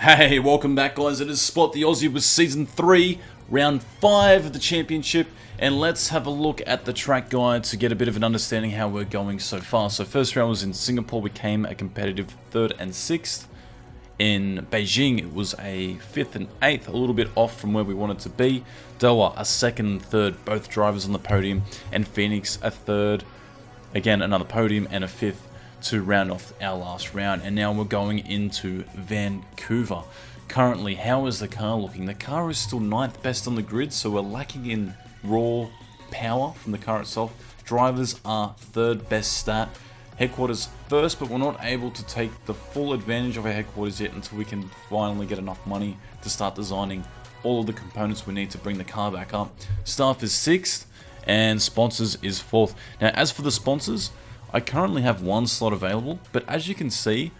Hey, welcome back guys, it is Spot the Aussie with Season 3, Round 5 of the Championship, and let's have a look at the track guide to get a bit of an understanding how we're going so far. So first round was in Singapore, we came a competitive 3rd and 6th. In Beijing it was a 5th and 8th, a little bit off from where we wanted to be. Doha a 2nd and 3rd, both drivers on the podium, and Phoenix a 3rd, again another podium, and a 5th. To round off our last round. And now we're going into Vancouver. Currently, how is the car looking? The car is still 9th best on the grid, so we're lacking in raw power from the car itself. Drivers are 3rd best stat. Headquarters 1st, but we're not able to take the full advantage of our headquarters yet until we can finally get enough money to start designing all of the components we need to bring the car back up. Staff is 6th and sponsors is 4th. Now as for the sponsors, I currently have 1 slot available, but as you can see,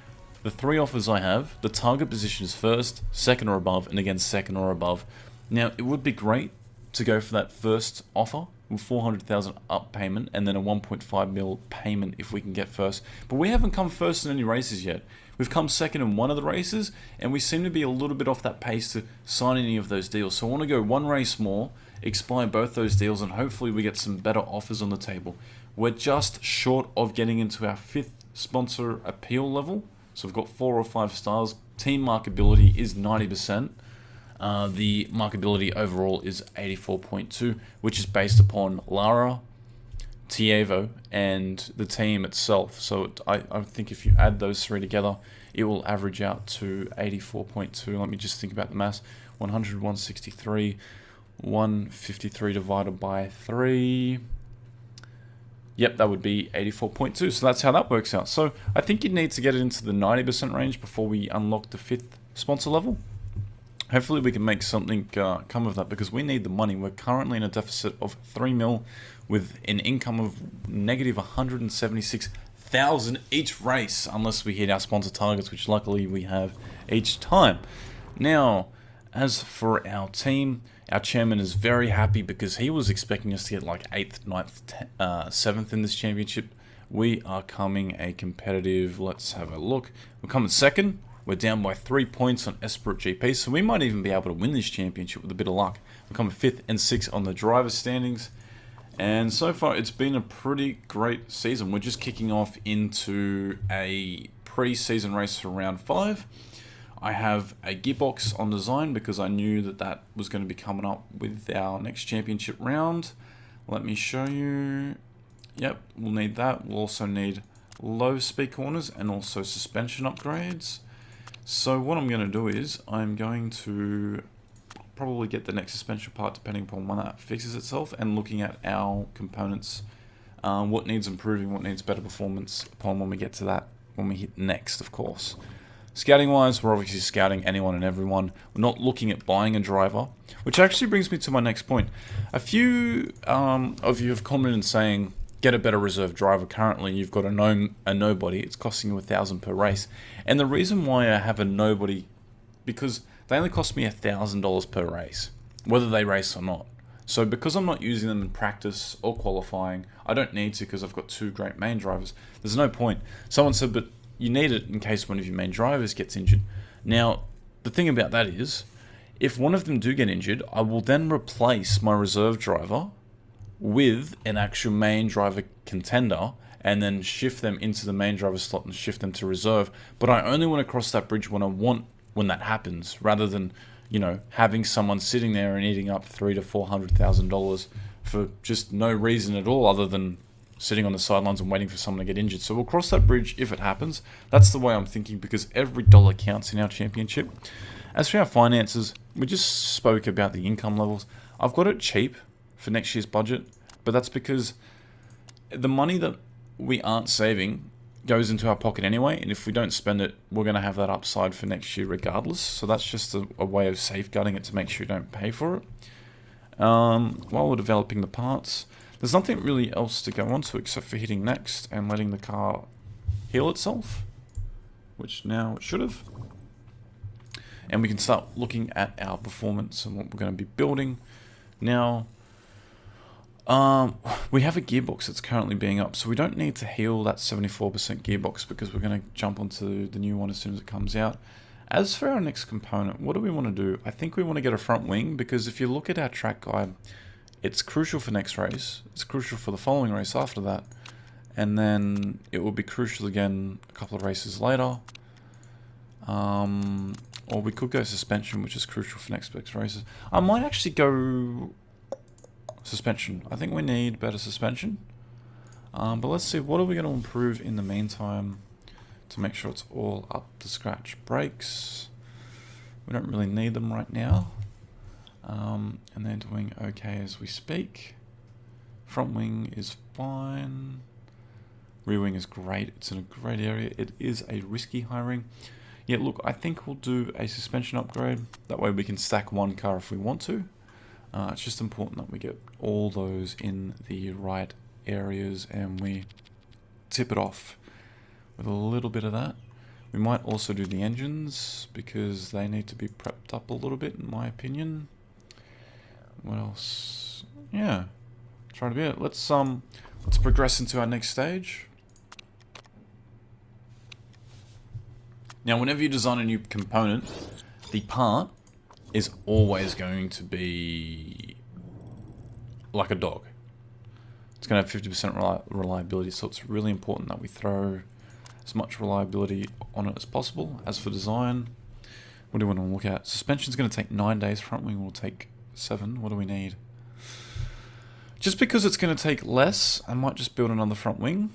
the 3 offers I have, the target position is 1st, 2nd or above, and again 2nd or above. Now it would be great to go for that first offer with 400,000 up payment and then a 1.5 mil payment if we can get 1st. But we haven't come 1st in any races yet. We've come 2nd in one of the races, and we seem to be a little bit off that pace to sign any of those deals. So I want to go 1 race more, expire both those deals, and hopefully we get some better offers on the table. We're just short of getting into our 5th sponsor appeal level. So we've got 4 or 5 stars. Team markability is 90%. The markability overall is 84.2, which is based upon Lara, Tievo, and the team itself. So I think if you add those 3 together, it will average out to 84.2. Let me just think about the maths. 100, 163, 153 divided by 3. Yep, that would be 84.2, so that's how that works out. So I think you'd need to get it into the 90% range before we unlock the 5th sponsor level. Hopefully we can make something come of that, because we need the money. We're currently in a deficit of 3 mil with an income of negative 176,000 each race, unless we hit our sponsor targets, which luckily we have each time. Now, as for our team, our chairman is very happy because he was expecting us to get like 8th, 9th, 7th in this championship. We are coming a competitive, let's have a look. We're coming 2nd. We're down by 3 points on Esprit GP, so we might even be able to win this championship with a bit of luck. We're coming 5th and 6th on the driver's standings. And so far it's been a pretty great season. We're just kicking off into a pre-season race for round 5. I have a gearbox on design because I knew that that was going to be coming up with our next championship round. Let me show you. Yep, we'll need that. We'll also need low speed corners and also suspension upgrades. So what I'm going to do is I'm going to probably get the next suspension part depending upon when that fixes itself, and looking at our components, what needs improving, what needs better performance upon when we get to that, when we hit next, of course. Scouting wise, we're obviously scouting anyone and everyone. We're not looking at buying a driver, which actually brings me to my next point. A few of you have commented and saying, get a better reserve driver. Currently, you've got a nobody. It's costing you 1,000 per race. And the reason why I have a nobody, because they only cost me $1,000 per race, whether they race or not. So because I'm not using them in practice or qualifying, I don't need to because I've got 2 great main drivers. There's no point. Someone said, but you need it in case one of your main drivers gets injured. Now, the thing about that is, if one of them do get injured, I will then replace my reserve driver with an actual main driver contender and then shift them into the main driver slot and shift them to reserve. But I only want to cross that bridge when that happens, rather than, you know, having someone sitting there and eating up $300,000 to $400,000 for just no reason at all other than sitting on the sidelines and waiting for someone to get injured. So we'll cross that bridge if it happens. That's the way I'm thinking, because every dollar counts in our championship. As for our finances, we just spoke about the income levels. I've got it cheap for next year's budget, but that's because the money that we aren't saving goes into our pocket anyway, and if we don't spend it, we're going to have that upside for next year regardless. So that's just a way of safeguarding it to make sure you don't pay for it. While we're developing the parts, there's nothing really else to go on to except for hitting next and letting the car heal itself, which now it should have. And we can start looking at our performance and what we're going to be building. Now, we have a gearbox that's currently being up, so we don't need to heal that 74% gearbox because we're going to jump onto the new one as soon as it comes out. As for our next component, what do we want to do? I think we want to get a front wing, because if you look at our track guide, it's crucial for next race, it's crucial for the following race after that, and then it will be crucial again a couple of races later. Or we could go suspension, which is crucial for next races. I might actually go suspension. I think we need better suspension. But let's see, what are we going to improve in the meantime to make sure it's all up to scratch? Brakes, we don't really need them right now. And they're doing okay as we speak. Front wing is fine. Rear wing is great. It's in a great area. It is a risky hiring. Yeah, look, I think we'll do a suspension upgrade. That way we can stack one car if we want to. It's just important that we get all those in the right areas and we tip it off with a little bit of that. We might also do the engines because they need to be prepped up a little bit, in my opinion. What else? Yeah, try to be it. Let's progress into our next stage. Now, whenever you design a new component, the part is always going to be like a dog. It's going to have 50% reliability, so it's really important that we throw as much reliability on it as possible. As for design, what do we want to look at? Suspension's going to take 9 days, front wing will take 7. What do we need? Just because it's going to take less, I might just build another front wing.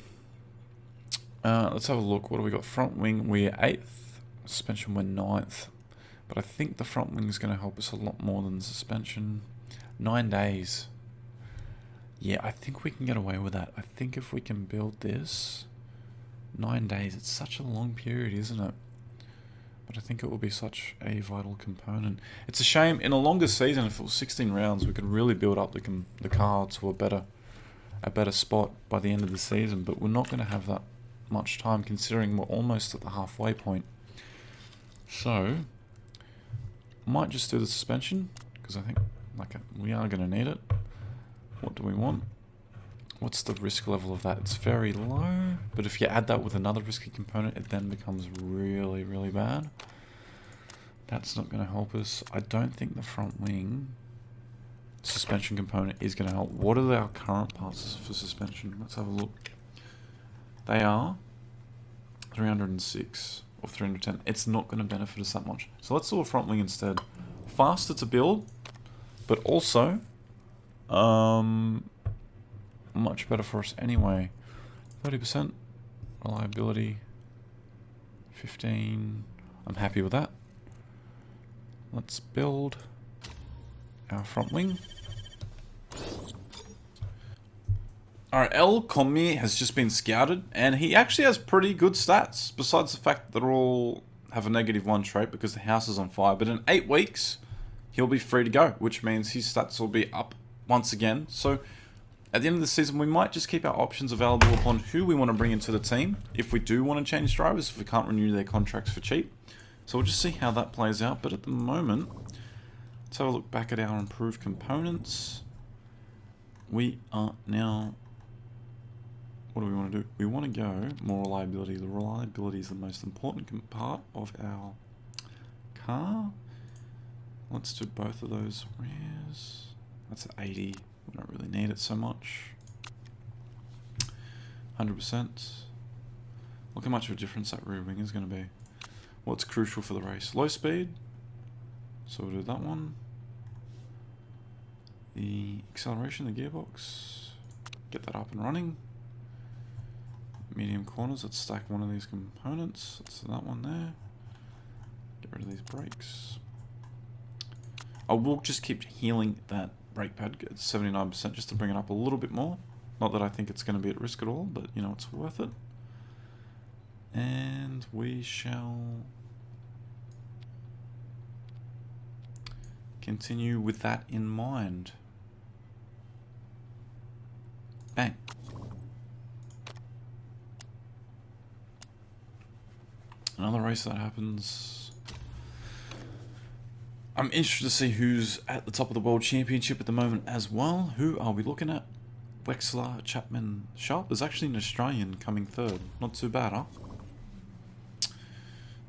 Let's have a look. What do we got? Front wing, we're 8th. Suspension, we're 9th. But I think the front wing is going to help us a lot more than the suspension. 9 days. Yeah, I think we can get away with that. I think if we can build this, 9 days, it's such a long period, isn't it? But I think it will be such a vital component. It's a shame, in a longer season, if it was 16 rounds, we could really build up the car to a better spot by the end of the season. But we're not going to have that much time, considering we're almost at the halfway point. So, might just do the suspension, because I think we are going to need it. What do we want? What's the risk level of that? It's very low, but if you add that with another risky component, it then becomes really, really bad. That's not going to help us. I don't think the front wing suspension component is going to help. What are our current parts for suspension? Let's have a look. They are 306 or 310. It's not going to benefit us that much. So let's do a front wing instead. Faster to build, but also much better for us anyway. 30% reliability, 15. I'm happy with that. Let's build our front wing. Alright, El Commi has just been scouted, and he actually has pretty good stats, besides the fact that they all have a -1 trait because the house is on fire. But in 8 weeks, he'll be free to go, which means his stats will be up once again. So at the end of the season, we might just keep our options available upon who we want to bring into the team if we do want to change drivers, if we can't renew their contracts for cheap. So we'll just see how that plays out. But at the moment, let's have a look back at our improved components. We are now... What do we want to do? We want to go more reliability. The reliability is the most important part of our car. Let's do both of those rears. That's at 80. We don't really need it so much. 100%. Look how much of a difference that rear wing is going to be. What's crucial for the race? Low speed. So we'll do that one. The acceleration, the gearbox. Get that up and running. Medium corners, let's stack one of these components. That's that one there. Get rid of these brakes. I will just keep healing that brake pad at 79% just to bring it up a little bit more. Not that I think it's going to be at risk at all, but you know, it's worth it. And we shall continue with that in mind. Bang. Another race that happens. I'm interested to see who's at the top of the World Championship at the moment as well. Who are we looking at? Wexler, Chapman, Sharp. There's actually an Australian coming third. Not too bad, huh?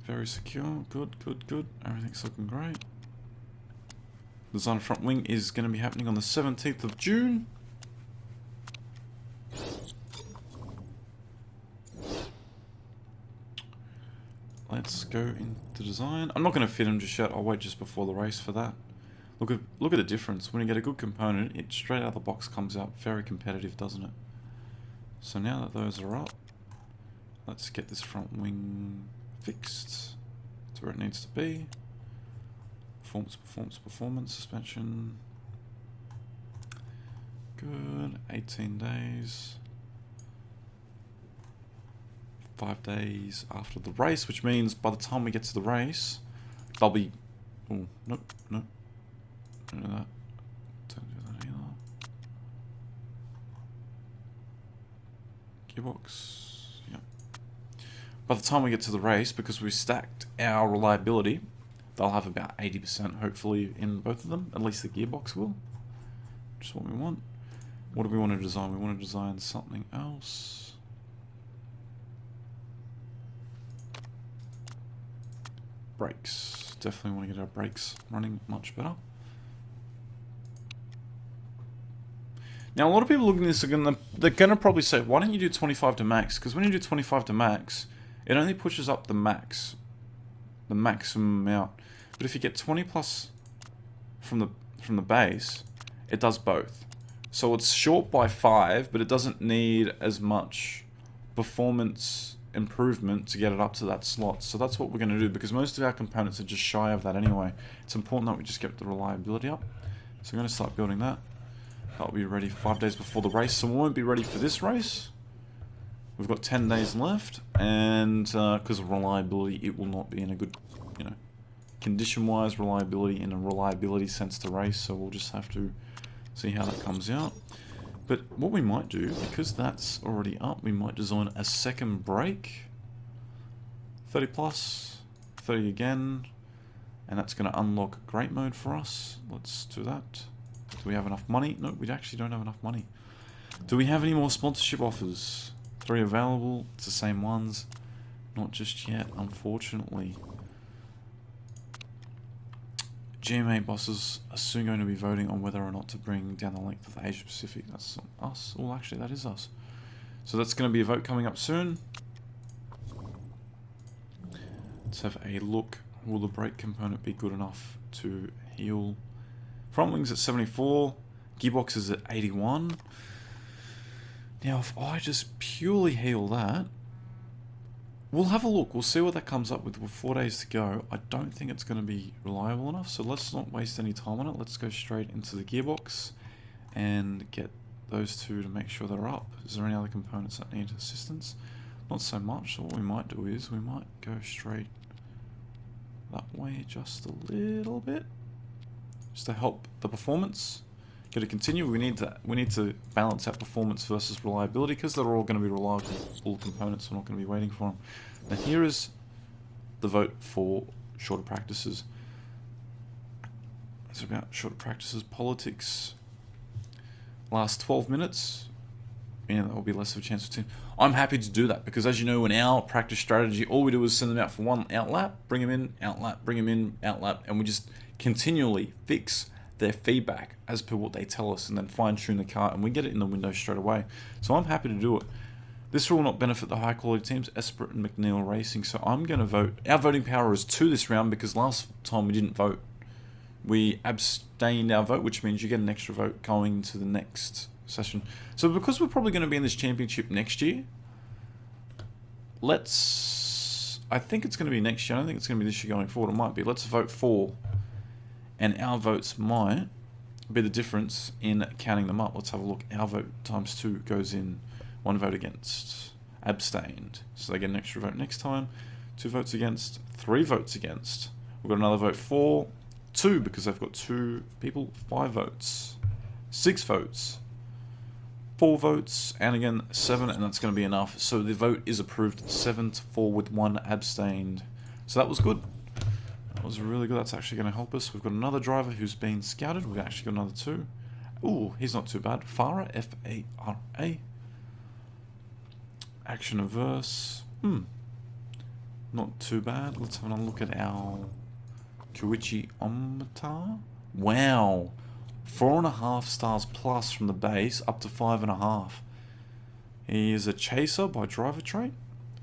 Very secure. Good, good, good. Everything's looking great. Design front wing is going to be happening on the 17th of June. Let's go into design. I'm not going to fit him just yet. I'll wait just before the race for that. Look at the difference. When you get a good component, it straight out of the box comes out very competitive, doesn't it? So now that those are up, let's get this front wing fixed to where it needs to be. Performance, suspension. Good. 18 days. 5 days after the race, which means by the time we get to the race, they'll be... Oh, nope, nope. Don't do that. Don't do that either. Gearbox. Yep. By the time we get to the race, because we stacked our reliability, they'll have about 80% hopefully in both of them. At least the gearbox will. Just what we want. What do we want to design? We want to design something else. Brakes. Definitely want to get our brakes running much better. Now, a lot of people looking at this they're going to probably say, why don't you do 25 to max? Because when you do 25 to max, it only pushes up the maximum amount. But if you get 20 plus from the base, it does both. So it's short by 5, but it doesn't need as much performance improvement to get it up to that slot. So that's what we're going to do, because most of our components are just shy of that anyway. It's important that we just get the reliability up. So I'm going to start building that. That'll be ready 5 days before the race, so we won't be ready for this race. We've got 10 days left, and because of reliability, it will not be in a good, you know, condition-wise reliability in a reliability sense to race, so we'll just have to see how that comes out. But what we might do, because that's already up, we might design a second brake. 30 plus, 30 again, and that's going to unlock great mode for us. Let's do that. Do we have enough money? No, we actually don't have enough money. Do we have any more sponsorship offers? 3 available, it's the same ones. Not just yet, unfortunately. GMA bosses are soon going to be voting on whether or not to bring down the length of the Asia Pacific. That's us. Well, actually, that is us. So that's going to be a vote coming up soon. Let's have a look. Will the brake component be good enough to heal? Front wings at 74. Gearbox is at 81. Now, if I just purely heal that, we'll have a look. We'll see what that comes up with 4 days to go. I don't think it's going to be reliable enough, so let's not waste any time on it. Let's go straight into the gearbox and get those two to make sure they're up. Is there any other components that need assistance? Not so much. So what we might do is we might go straight that way just a little bit, just to help the performance. Going to continue. We need to balance out performance versus reliability, because they're all going to be reliable components. We're not going to be waiting for them. Now here is the vote for shorter practices. It's about shorter practices. Politics. Last 12 minutes. Yeah, that will be less of a chance for team. I'm happy to do that, because as you know, in our practice strategy, all we do is send them out for one outlap, bring them in, outlap, bring them in, outlap, and we just continually fix their feedback as per what they tell us, and then fine-tune the car, and we get it in the window straight away. So I'm happy to do it. This will not benefit the high-quality teams, Esprit and McNeil Racing, so I'm going to vote. Our voting power is 2 this round, because last time we didn't vote. We abstained our vote, which means you get an extra vote going to the next session. So because we're probably going to be in this championship next year, I think it's going to be next year. I don't think it's going to be this year going forward. It might be. Let's vote for. And our votes might be the difference in counting them up. Let's have a look. Our vote times 2 goes in. 1 vote against. Abstained. So they get an extra vote next time. 2 votes against. 3 votes against. We've got another vote for. 2, because they've got 2 people. 5 votes. 6 votes. 4 votes. And again, 7. And that's going to be enough. So the vote is approved 7-4 with 1 abstained. So that was good. That was really good. That's actually going to help us. We've got another driver who's been scouted. We've actually got another 2. Ooh, he's not too bad. Farah, F-A-R-A. Action averse. Not too bad. Let's have a look at our Koichi-ometer. Wow. 4.5 stars plus from the base up to 5.5. He is a chaser by driver trait.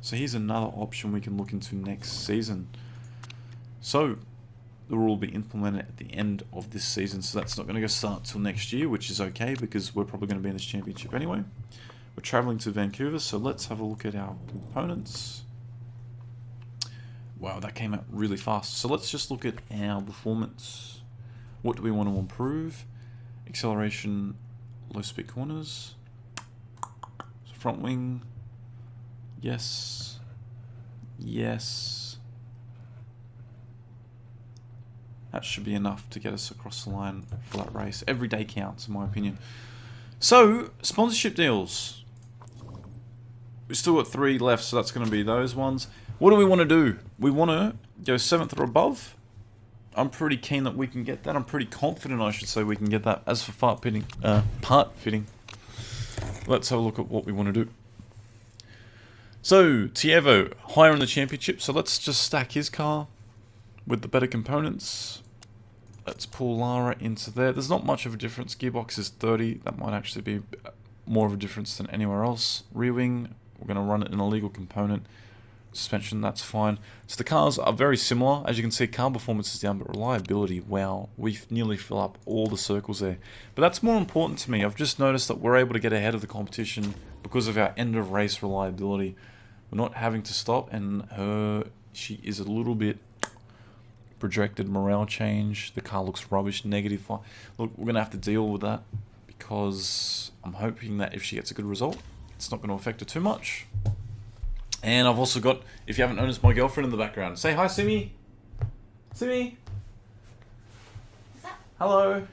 So here's another option we can look into next season. So the rule will be implemented at the end of this season. So that's not going to go start till next year, which is okay because we're probably going to be in this championship anyway. We're traveling to Vancouver, so let's have a look at our components. Wow, that came out really fast. So let's just look at our performance. What do we want to improve? Acceleration, low speed corners. So front wing. Yes. Yes. That should be enough to get us across the line for that race. Every day counts, in my opinion. So, sponsorship deals. We've still got 3 left, so that's going to be those ones. What do we want to do? We want to go 7th or above. I'm pretty keen that we can get that. I'm pretty confident, I should say, we can get that. As for part fitting, let's have a look at what we want to do. So, Tievo, higher in the championship, so let's just stack his car with the better components. Let's pull Lara into there. There's not much of a difference. Gearbox is 30. That might actually be more of a difference than anywhere else. Rear wing, we're going to run it in a legal component. Suspension, that's fine. So the cars are very similar. As you can see, car performance is down, but reliability, wow. We nearly fill up all the circles there. But that's more important to me. I've just noticed that we're able to get ahead of the competition because of our end of race reliability. We're not having to stop, and she is a little bit projected morale change. The car looks rubbish, -5. Look, we're going to have to deal with that because I'm hoping that if she gets a good result, it's not going to affect her too much. And I've also got, if you haven't noticed, my girlfriend in the background. Say hi, Simi. Simi. What's up? Hello.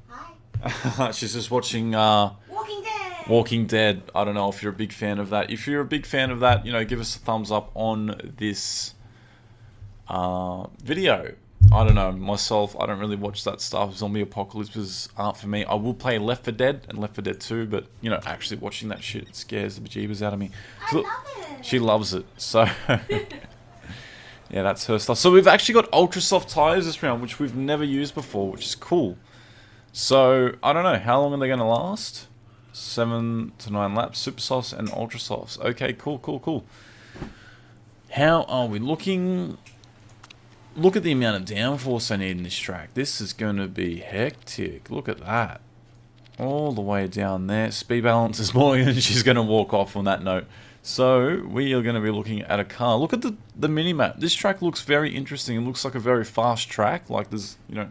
Hi. She's just watching Walking Dead. Walking Dead. I don't know if you're a big fan of that. If you're a big fan of that, you know, give us a thumbs up on this video. I don't know, myself, I don't really watch that stuff. Zombie apocalypses aren't for me. I will play Left 4 Dead and Left 4 Dead 2, but, you know, actually watching that shit, it scares the bejeebers out of me. I love it. She loves it, so... yeah, that's her stuff. So we've actually got ultra soft tires this round, which we've never used before, which is cool. So, I don't know, how long are they going to last? 7 to 9 laps, super softs and ultra softs. Okay, cool, cool, cool. How are we looking? Look at the amount of downforce I need in this track. This is going to be hectic. Look at that. All the way down there. Speed balance is more than she's going to walk off on that note. So, we are going to be looking at a car. Look at the mini-map. This track looks very interesting. It looks like a very fast track. Like there's, you know,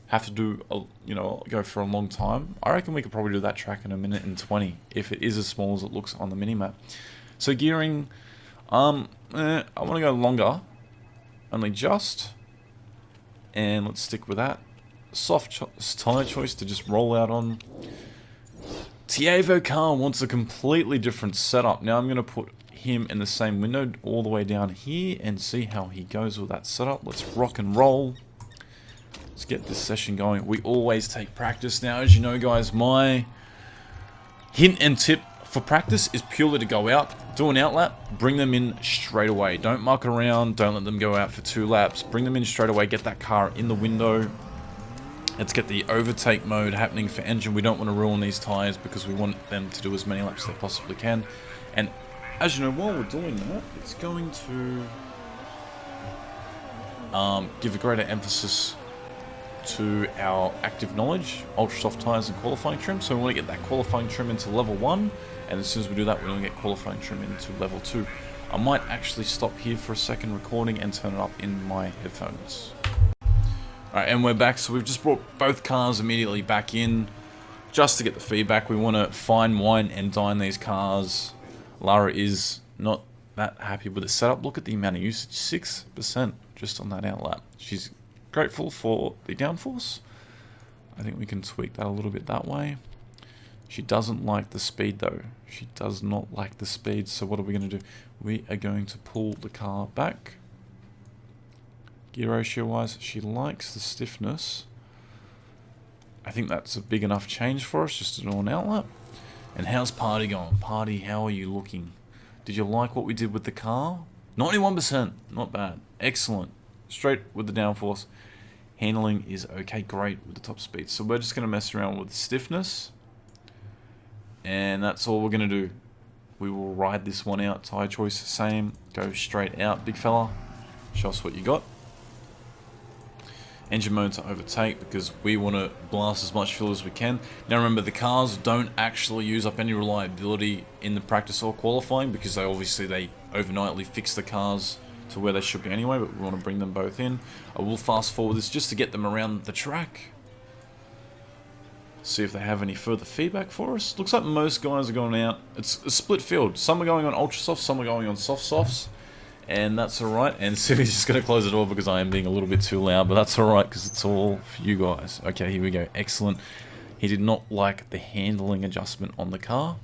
have to do, go for a long time. I reckon we could probably do that track in 1:20 if it is as small as it looks on the mini-map. So, gearing, I want to go longer. Only just, and let's stick with that. Soft tire choice to just roll out on. Tievo car wants a completely different setup. Now I'm going to put him in the same window all the way down here and see how he goes with that setup. Let's rock and roll. Let's get this session going. We always take practice now. As you know, guys, my hint and tip for practice is purely to go out, do an outlap, bring them in straight away. Don't muck around, don't let them go out for 2 laps. Bring them in straight away, get that car in the window. Let's get the overtake mode happening for engine. We don't want to ruin these tyres because we want them to do as many laps as they possibly can. And as you know, while we're doing that, it's going to give a greater emphasis to our active knowledge, ultra soft tyres and qualifying trim. So we want to get that qualifying trim into level 1. And as soon as we do that, we're going to get qualifying trim into level 2. I might actually stop here for a second recording and turn it up in my headphones. Alright, and we're back. So we've just brought both cars immediately back in just to get the feedback. We want to fine wine and dine these cars. Lara is not that happy with the setup. Look at the amount of usage, 6% just on that outlap. She's grateful for the downforce. I think we can tweak that a little bit that way. She doesn't like the speed though. She does not like the speed. So what are we going to do? We are going to pull the car back. Gear ratio wise, she likes the stiffness. I think that's a big enough change for us just to do an outlap. And how's Party going? Party, how are you looking? Did you like what we did with the car? 91%, not bad. Excellent. Straight with the downforce. Handling is okay, great with the top speed. So we're just going to mess around with stiffness. And that's all we're going to do. We will ride this one out. Tire choice, same. Go straight out, big fella. Show us what you got. Engine mode to overtake because we want to blast as much fuel as we can. Now remember, the cars don't actually use up any reliability in the practice or qualifying because they overnightly fix the cars to where they should be anyway, but we want to bring them both in. I will fast forward this just to get them around the track. See if they have any further feedback for us. Looks like most guys are going out. It's a split field. Some are going on ultra softs, some are going on soft softs. And that's alright, and Simi's just going to close the door because I am being a little bit too loud, but that's alright because it's all for you guys. Okay, here we go. Excellent. He did not like the handling adjustment on the car.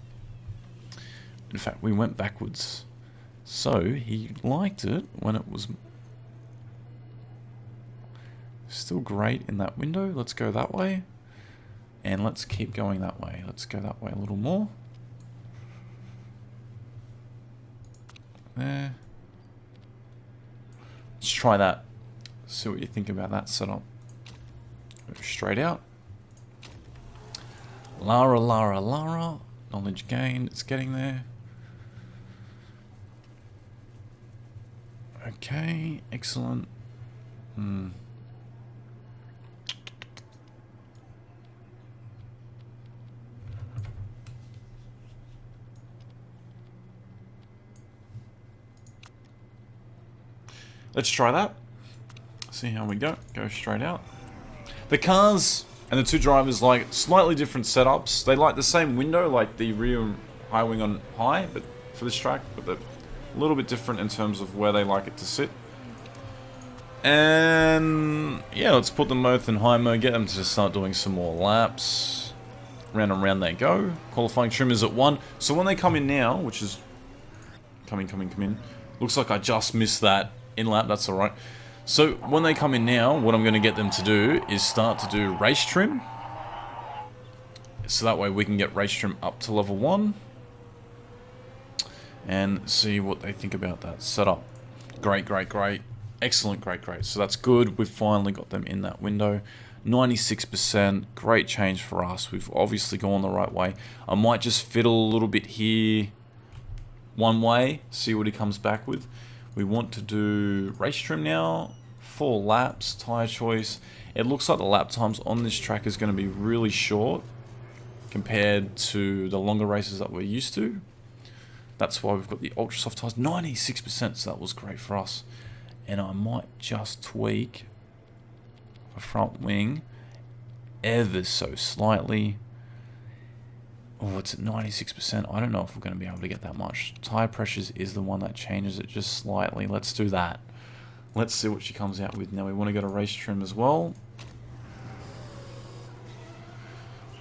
In fact, we went backwards. So, he liked it when it was still great in that window. Let's go that way. And let's keep going that way. Let's go that way a little more. There. Let's try that. See what you think about that setup. Go straight out. Lara, Lara, Lara. Knowledge gained. It's getting there. Okay. Excellent. Let's try that. See how we go. Go straight out. The cars and the two drivers like slightly different setups. They like the same window, like the rear high wing on high, but for this track, but they're a little bit different in terms of where they like it to sit. And yeah, let's put them both in high mode, get them to start doing some more laps. Round and round they go. Qualifying trim is at 1. So when they come in now, which is come in. Looks like I just missed that in lap, that's alright. So when they come in now, what I'm going to get them to do is start to do race trim. So that way we can get race trim up to level 1. And see what they think about that setup. Great. Excellent, great. So that's good. We've finally got them in that window. 96%, great change for us. We've obviously gone the right way. I might just fiddle a little bit here one way, see what he comes back with. We want to do race trim now, 4 laps, tyre choice. It looks like the lap times on this track is going to be really short compared to the longer races that we're used to. That's why we've got the ultra soft tyres, 96%, so that was great for us. And I might just tweak the front wing ever so slightly. Oh, it's at 96%. I don't know if we're going to be able to get that much. Tire pressures is the one that changes it just slightly. Let's do that. Let's see what she comes out with. Now we want to go to race trim as well.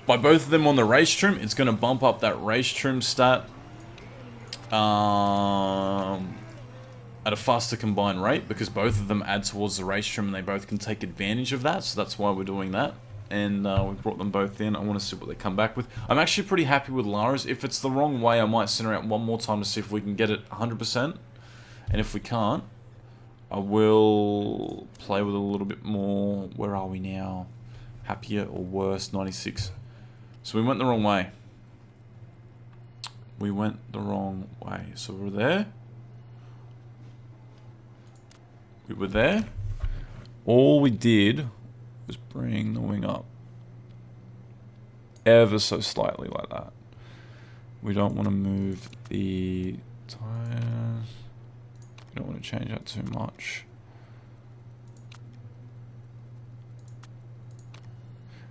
By both of them on the race trim, it's going to bump up that race trim stat at a faster combined rate because both of them add towards the race trim and they both can take advantage of that. So that's why we're doing that. And we brought them both in. I want to see what they come back with. I'm actually pretty happy with Lara's. If it's the wrong way, I might send her out one more time to see if we can get it 100%. And if we can't, I will play with it a little bit more. Where are we now? Happier or worse? 96. So we went the wrong way. We went the wrong way. So we're there. We were there. All we did was bring the wing up ever so slightly like that. We don't want to move the tires. We don't want to change that too much.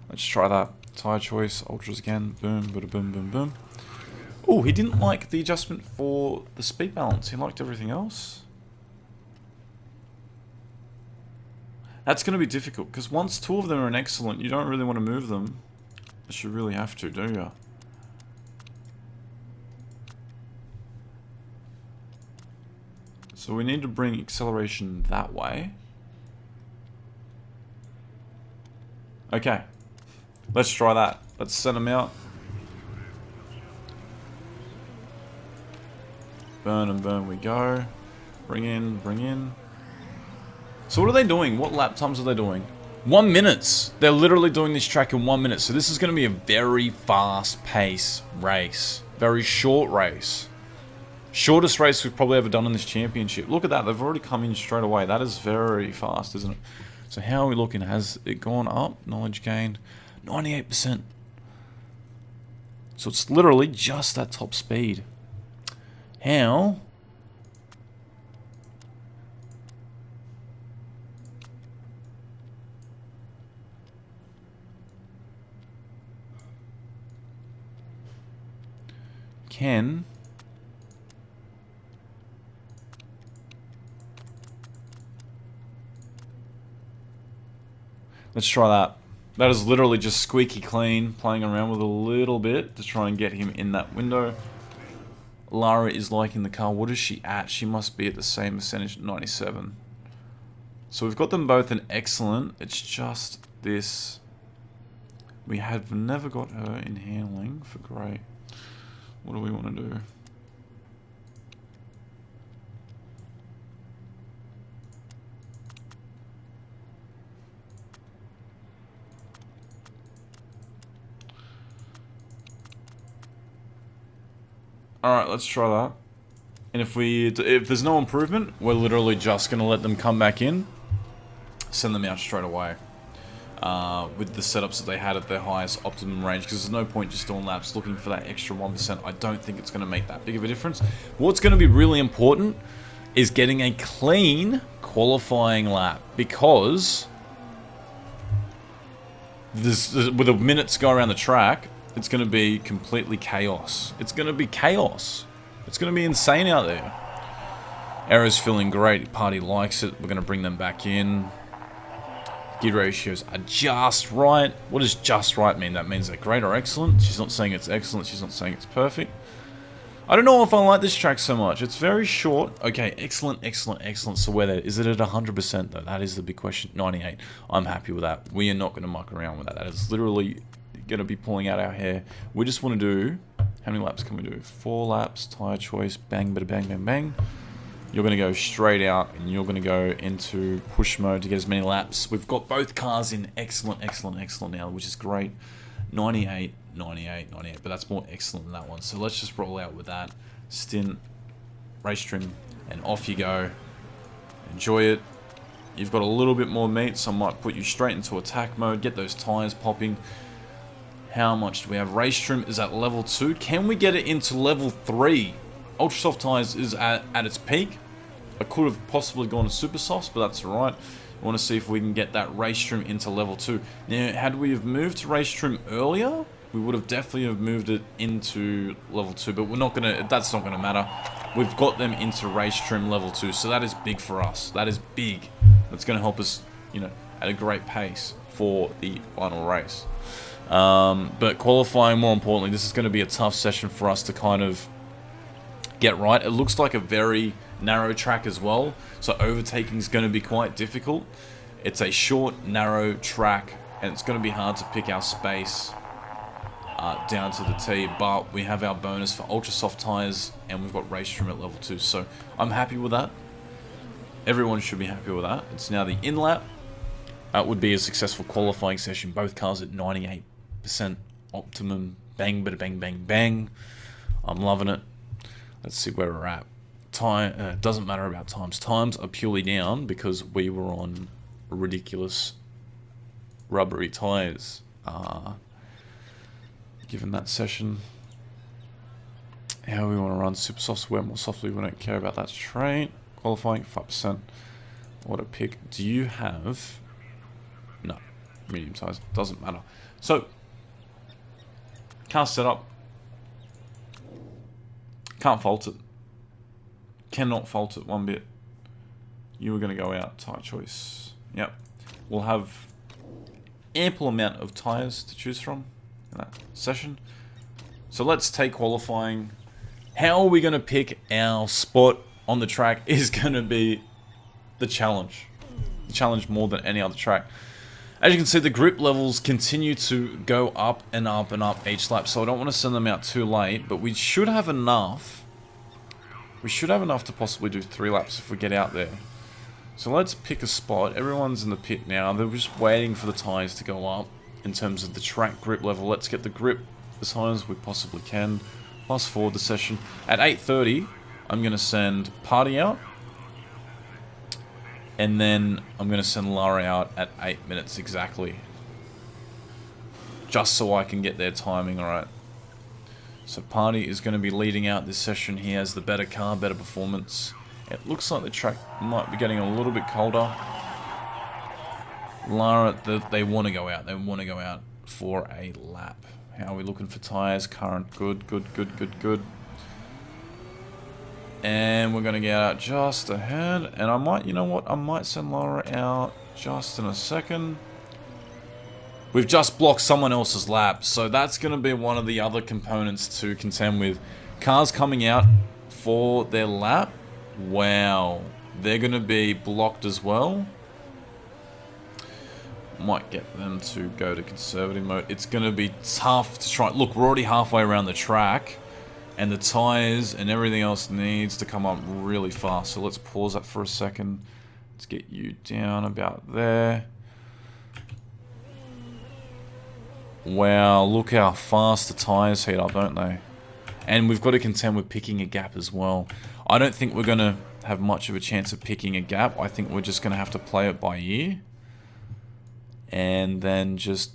Let's try that. Tire choice, ultras again. Boom, bada boom, boom, boom. Oh, he didn't like the adjustment for the speed balance. He liked everything else. That's going to be difficult, because once 2 of them are an excellent, you don't really want to move them. But you really have to, do you? So we need to bring acceleration that way. Okay. Let's try that. Let's send them out. Burn and burn we go. Bring in, bring in. So what are they doing? What lap times are they doing? 1 minute. They're literally doing this track in 1 minute. So this is going to be a very fast pace race. Very short race. Shortest race we've probably ever done in this championship. Look at that. They've already come in straight away. That is very fast, isn't it? So how are we looking? Has it gone up? Knowledge gained. 98%. So it's literally just that top speed. How? Can... Let's try that. That is literally just squeaky clean, playing around with a little bit to try and get him in that window. Lara is liking the car. What is she at? She must be at the same percentage, 97. So we've got them both in excellent. It's just this. We have never got her in handling for great. What do we want to do? Alright, let's try that. And if there's no improvement, we're literally just going to let them come back in. Send them out straight away. With the setups that they had at their highest optimum range. Because there's no point just doing laps looking for that extra 1%. I don't think it's going to make that big of a difference. What's going to be really important is getting a clean qualifying lap. Because with a minute to go around the track, it's going to be completely chaos. It's going to be chaos. It's going to be insane out there. Error's feeling great. Party likes it. We're going to bring them back in. Gear ratios are just right. What does just right mean? That means they're great or excellent. She's not saying it's excellent. She's not saying it's perfect. I don't know if I like this track so much. It's very short. Okay, excellent, excellent, excellent. So where is it at 100% though? That is the big question. 98. I'm happy with that. We are not going to muck around with that. That is literally going to be pulling out our hair. We just want to do, how many laps can we do? 4 laps, tire choice, bang, bada, bang, bang, bang. You're going to go straight out and you're going to go into push mode to get as many laps. We've got both cars in excellent, excellent, excellent now, which is great. 98, 98, 98, but that's more excellent than that one. So let's just roll out with that. Stint, race trim, and off you go. Enjoy it. You've got a little bit more meat, so I might put you straight into attack mode, get those tires popping. How much do we have? Race trim is at level 2. Can we get it into level 3? Ultra soft tires is at its peak. I could have possibly gone to super softs, but that's alright. I want to see if we can get that race trim into level 2. Now, had we have moved to race trim earlier, we would have definitely have moved it into level 2, but we're not gonna. That's not gonna matter. We've got them into race trim level 2, so that is big for us. That is big. That's gonna help us, you know, at a great pace for the final race. But qualifying, more importantly, this is going to be a tough session for us to kind of get right. It looks like a very narrow track as well, so overtaking is going to be quite difficult. It's a short, narrow track, and it's going to be hard to pick our space down to the T, but we have our bonus for ultra soft tires, and we've got race trim at level 2, so I'm happy with that. Everyone should be happy with that. It's now the in-lap. That would be a successful qualifying session. Both cars at 98% optimum. Bang, bada, bang, bang, bang. I'm loving it. Let's see where we're at. Time doesn't matter about times. Times are purely down because we were on ridiculous rubbery tires. Given that session, how we want to run super soft, wear more softly. We don't care about that straight. Qualifying 5%. What a pick. Do you have? No, medium size. Doesn't matter. So, car setup. Can't fault it. Cannot fault it one bit. You were going to go out. Tire choice. Yep. We'll have ample amount of tires to choose from in that session. So let's take qualifying. How are we going to pick our spot on the track is going to be the challenge. The challenge more than any other track. As you can see, the grip levels continue to go up and up and up each lap, so I don't want to send them out too late, but we should have enough We should have enough to possibly do 3 laps if we get out there. So let's pick a spot. Everyone's in the pit now. They're just waiting for the tyres to go up in terms of the track grip level. Let's get the grip as high as we possibly can. Fast forward the session. At 8:30, I'm going to send Party out. And then I'm going to send Lara out at 8 minutes exactly. Just so I can get their timing alright. So Party is going to be leading out this session. He has the better car, better performance. It looks like the track might be getting a little bit colder. Lara, they want to go out. They want to go out for a lap. How are we looking for tyres? Current, good. And we're going to get out just ahead. And I might, you know what? I might send Lara out just in a second. We've just blocked someone else's lap. So that's going to be one of the other components to contend with. Cars coming out for their lap. Wow. They're going to be blocked as well. Might get them to go to conservative mode. It's going to be tough to try. Look, we're already halfway around the track. And the tyres and everything else needs to come up really fast. So let's pause that for a second. Let's get you down about there. Wow, look how fast the tyres heat up, don't they? And we've got to contend with picking a gap as well. I don't think we're going to have much of a chance of picking a gap. I think we're just going to have to play it by ear. And then just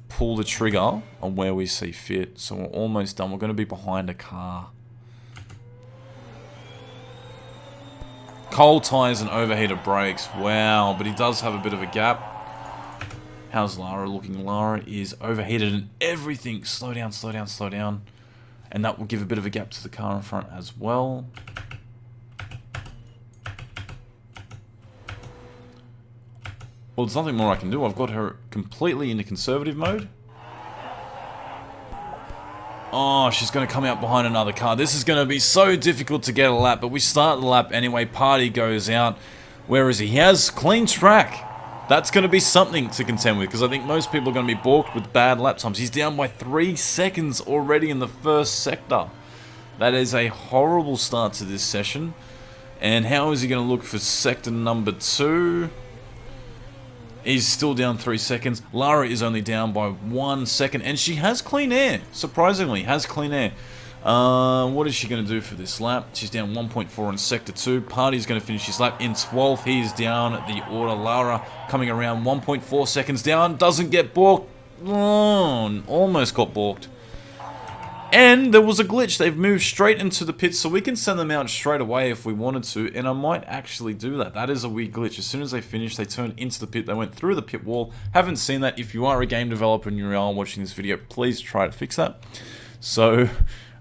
pull the trigger on where we see fit. So we're almost done. We're going to be behind a car. Cold tyres and overheated brakes. Wow, but he does have a bit of a gap. How's Lara looking? Lara is overheated and everything. Slow down, slow down, slow down. And that will give a bit of a gap to the car in front as well. Well, there's nothing more I can do. I've got her completely into conservative mode. Oh, she's going to come out behind another car. This is going to be so difficult to get a lap, but we start the lap anyway. Party goes out. Where is he? He has clean track. That's going to be something to contend with, because I think most people are going to be balked with bad lap times. He's down by 3 seconds already in the first sector. That is a horrible start to this session. And how is he going to look for sector number 2? He's still down 3 seconds. Lara is only down by 1 second. And she has clean air. Surprisingly, has clean air. What is she going to do for this lap? She's down 1.4 in sector 2. Party's going to finish his lap in 12th. He is down at the order. Lara coming around 1.4 seconds down. Doesn't get balked. Oh, almost got balked. And there was a glitch. They've moved straight into the pits, so we can send them out straight away if we wanted to, and I might actually do that. That is a weird glitch. As soon as they finished, they turned into the pit. They went through the pit wall. Haven't seen that. If you are a game developer and you are watching this video, please try to fix that. So,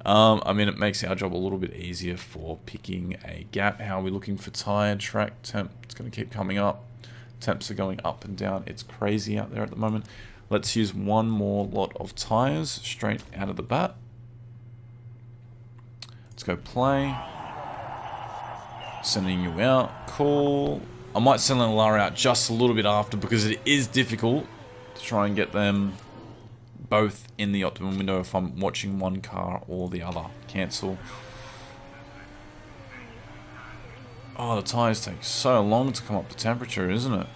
I mean, it makes our job a little bit easier for picking a gap. How are we looking for tire track temp? It's going to keep coming up. Temps are going up and down. It's crazy out there at the moment. Let's use one more lot of tires straight out of the bat. Let's go play. Sending you out. Cool. I might send Lara out just a little bit after, because it is difficult to try and get them both in the optimum window if I'm watching one car or the other. Cancel. Oh, the tyres take so long to come up to temperature, isn't it?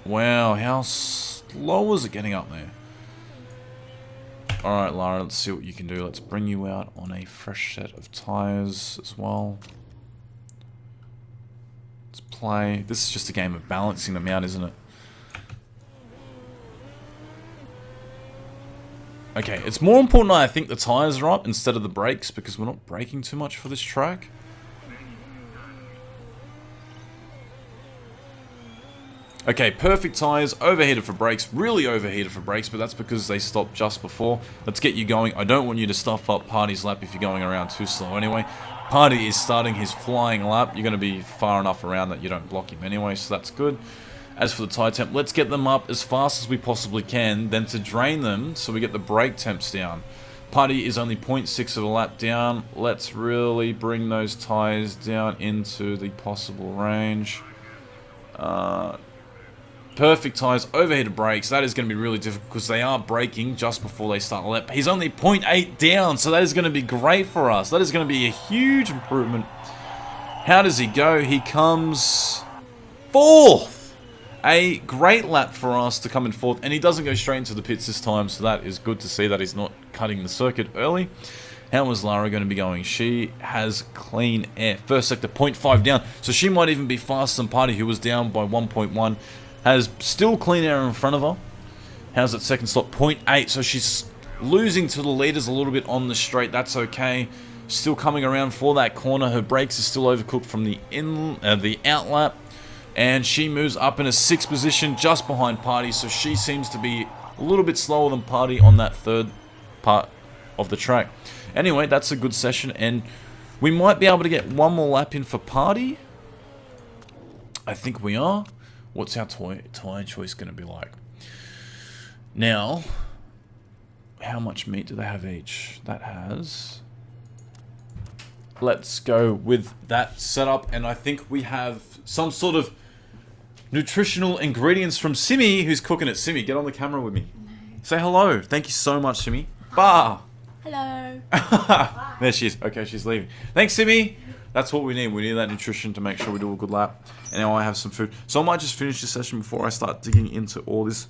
Wow, how slow is it getting up there? Alright, Lara, let's see what you can do. Let's bring you out on a fresh set of tyres as well. Let's play. This is just a game of balancing them out, isn't it? Okay, it's more important I think the tyres are up instead of the brakes, because we're not braking too much for this track. Okay, perfect tyres, overheated for brakes, really overheated for brakes, but that's because they stopped just before. Let's get you going. I don't want you to stuff up Party's lap if you're going around too slow anyway. Party is starting his flying lap. You're going to be far enough around that you don't block him anyway, so that's good. As for the tyre temp, let's get them up as fast as we possibly can, then to drain them so we get the brake temps down. Party is only 0.6 of a lap down. Let's really bring those tyres down into the possible range. Perfect tyres, overheated brakes. That is going to be really difficult because they are braking just before they start the lap. He's only 0.8 down, so that is going to be great for us. That is going to be a huge improvement. How does he go? He comes 4th. A great lap for us to come in 4th, and he doesn't go straight into the pits this time, so that is good to see that he's not cutting the circuit early. How is Lara going to be going? She has clean air. First sector, 0.5 down, so she might even be faster than Party, who was down by 1.1. Has still clean air in front of her. How's that second slot? 0.8. So she's losing to the leaders a little bit on the straight. That's okay. Still coming around for that corner. Her brakes are still overcooked from the out lap. And she moves up in a 6th position just behind Party. So she seems to be a little bit slower than Party on that 3rd part of the track. Anyway, that's a good session. And we might be able to get one more lap in for Party. I think we are. What's our tyre choice going to be like? Now, how much meat do they have each? That has... Let's go with that setup. And I think we have some sort of nutritional ingredients from Simi, who's cooking it. Simi, get on the camera with me. No. Say hello. Thank you so much, Simi. Bah! Hello. There she is. Okay, she's leaving. Thanks, Simi. That's what we need. We need that nutrition to make sure we do a good lap. And now I have some food. So I might just finish this session before I start digging into all this.